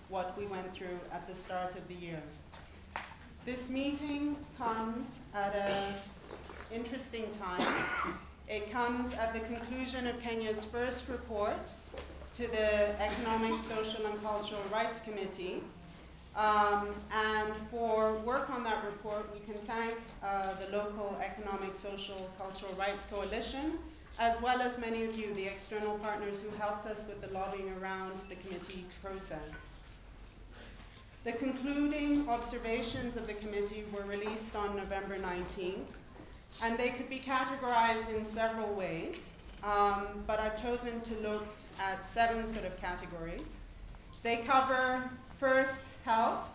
what we went through at the start of the year. This meeting comes at an interesting time. It comes at the conclusion of Kenya's first report to the Economic, Social and Cultural Rights Committee. And for work on that report, we can thank the local Economic, Social, Cultural Rights Coalition, as well as many of you, the external partners who helped us with the lobbying around the committee process. The concluding observations of the committee were released on November 19th, and they could be categorized in several ways, but I've chosen to look at 7 sort of categories. They cover first, health,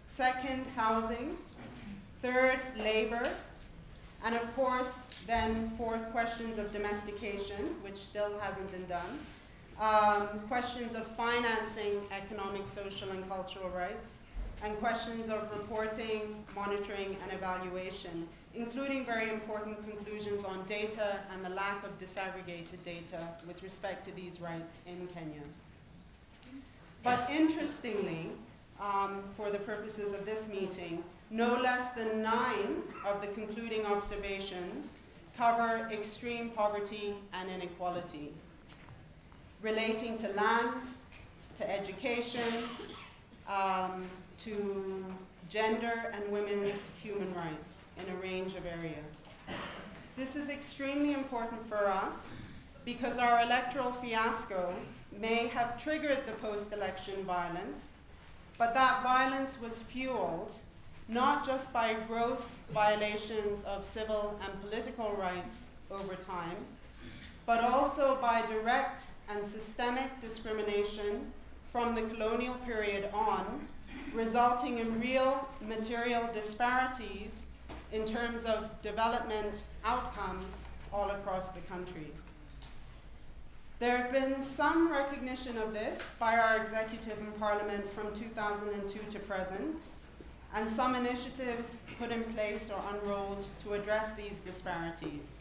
second, housing, third, labor, and of course, then fourth, questions of domestication, which still hasn't been done, questions of financing economic, social, and cultural rights, and questions of reporting, monitoring, and evaluation, including very important conclusions on data and the lack of disaggregated data with respect to these rights in Kenya. But interestingly, for the purposes of this meeting, no less than 9 of the concluding observations cover extreme poverty and inequality, relating to land, to education, to gender and women's human rights in a range of areas. This is extremely important for us because our electoral fiasco may have triggered the post-election violence, but that violence was fueled not just by gross violations of civil and political rights over time, but also by direct and systemic discrimination from the colonial period on, resulting in real material disparities in terms of development outcomes all across the country. There have been some recognition of this by our executive and parliament from 2002 to present, and some initiatives put in place or unrolled to address these disparities.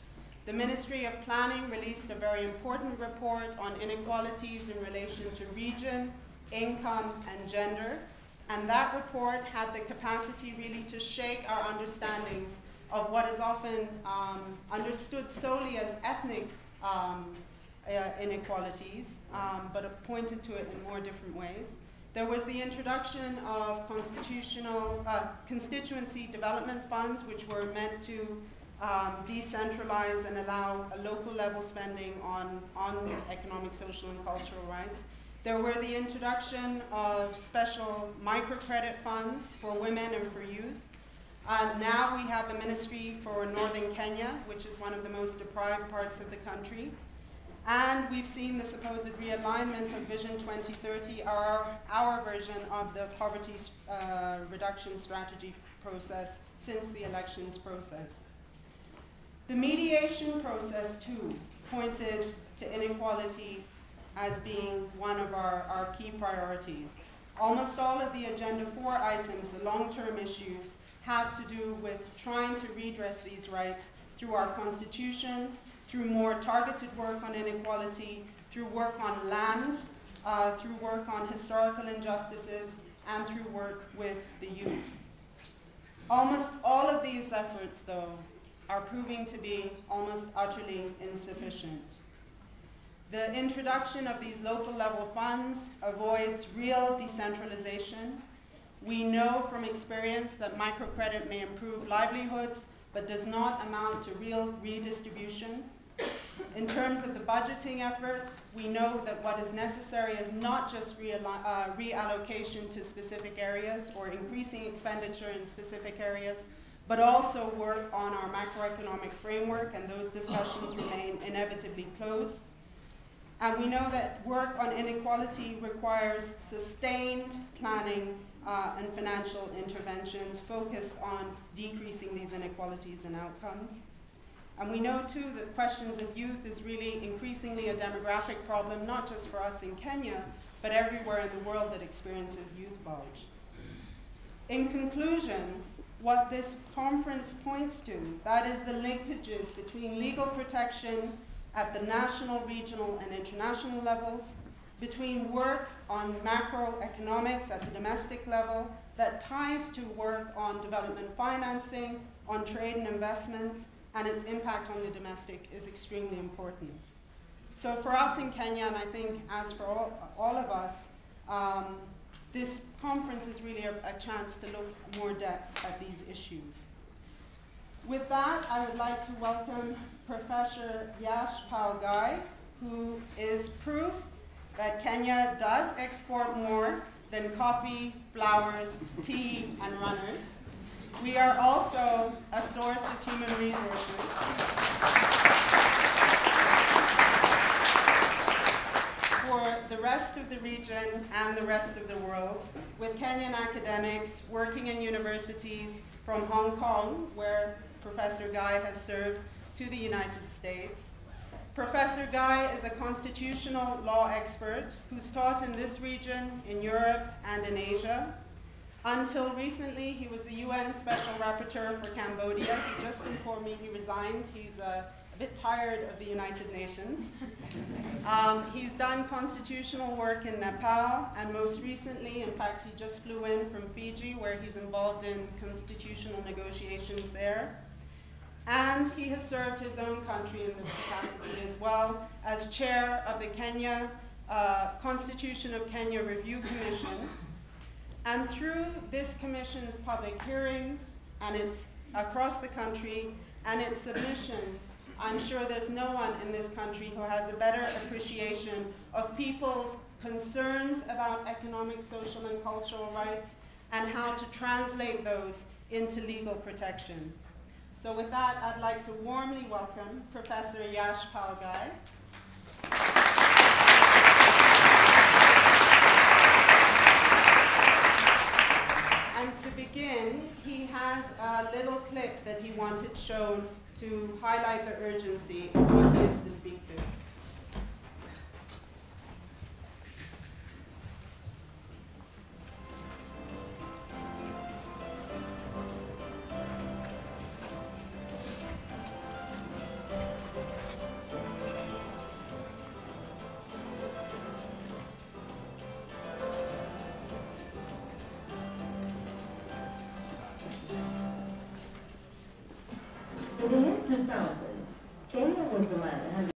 The Ministry of Planning released a very important report on inequalities in relation to region, income, and gender, and that report had the capacity really to shake our understandings of what is often understood solely as ethnic inequalities, but it pointed to it in more different ways. There was the introduction of constituency development funds, which were meant to decentralize and allow a local level spending on economic, social, and cultural rights. There were the introduction of special microcredit funds for women and for youth. Now we have a ministry for Northern Kenya, which is one of the most deprived parts of the country. And we've seen the supposed realignment of Vision 2030, our version of the poverty reduction strategy process since the elections process. The mediation process, too, pointed to inequality as being one of our key priorities. Almost all of the Agenda 4 items, the long-term issues, have to do with trying to redress these rights through our constitution, through more targeted work on inequality, through work on land, through work on historical injustices, and through work with the youth. Almost all of these efforts, though, are proving to be almost utterly insufficient. The introduction of these local level funds avoids real decentralization. We know from experience that microcredit may improve livelihoods, but does not amount to real redistribution. In terms of the budgeting efforts, we know that what is necessary is not just reallocation to specific areas or increasing expenditure in specific areas, but also work on our macroeconomic framework, and those discussions remain inevitably closed. And we know that work on inequality requires sustained planning and financial interventions focused on decreasing these inequalities and outcomes. And we know too that questions of youth is really increasingly a demographic problem, not just for us in Kenya, but everywhere in the world that experiences youth bulge. In conclusion, what this conference points to, that is the linkages between legal protection at the national, regional, and international levels, between work on macroeconomics at the domestic level that ties to work on development financing, on trade and investment, and its impact on the domestic is extremely important. So for us in Kenya, and I think as for all of us, this conference is really a chance to look more depth at these issues. With that, I would like to welcome Professor Yash Palgai, who is proof that Kenya does export more than coffee, flowers, tea, and runners. We are also a source of human resources. For the rest of the region and the rest of the world, with Kenyan academics working in universities from Hong Kong, where Professor Guy has served, to the United States. Professor Guy is a constitutional law expert who's taught in this region, in Europe, and in Asia. Until recently, he was the UN Special Rapporteur for Cambodia. He just informed me he resigned. He's a bit tired of the United Nations. He's done constitutional work in Nepal, and most recently, in fact, he just flew in from Fiji, where he's involved in constitutional negotiations there. And he has served his own country in this capacity as well as chair of the Kenya Constitution of Kenya Review Commission. And through this commission's public hearings, and it's across the country, and its submissions, I'm sure there's no one in this country who has a better appreciation of people's concerns about economic, social, and cultural rights, and how to translate those into legal protection. So with that, I'd like to warmly welcome Professor Yash Palgai. And to begin, he has a little clip that he wanted shown to highlight the urgency of what he is to speak to. In the year 2000, Kenya was the land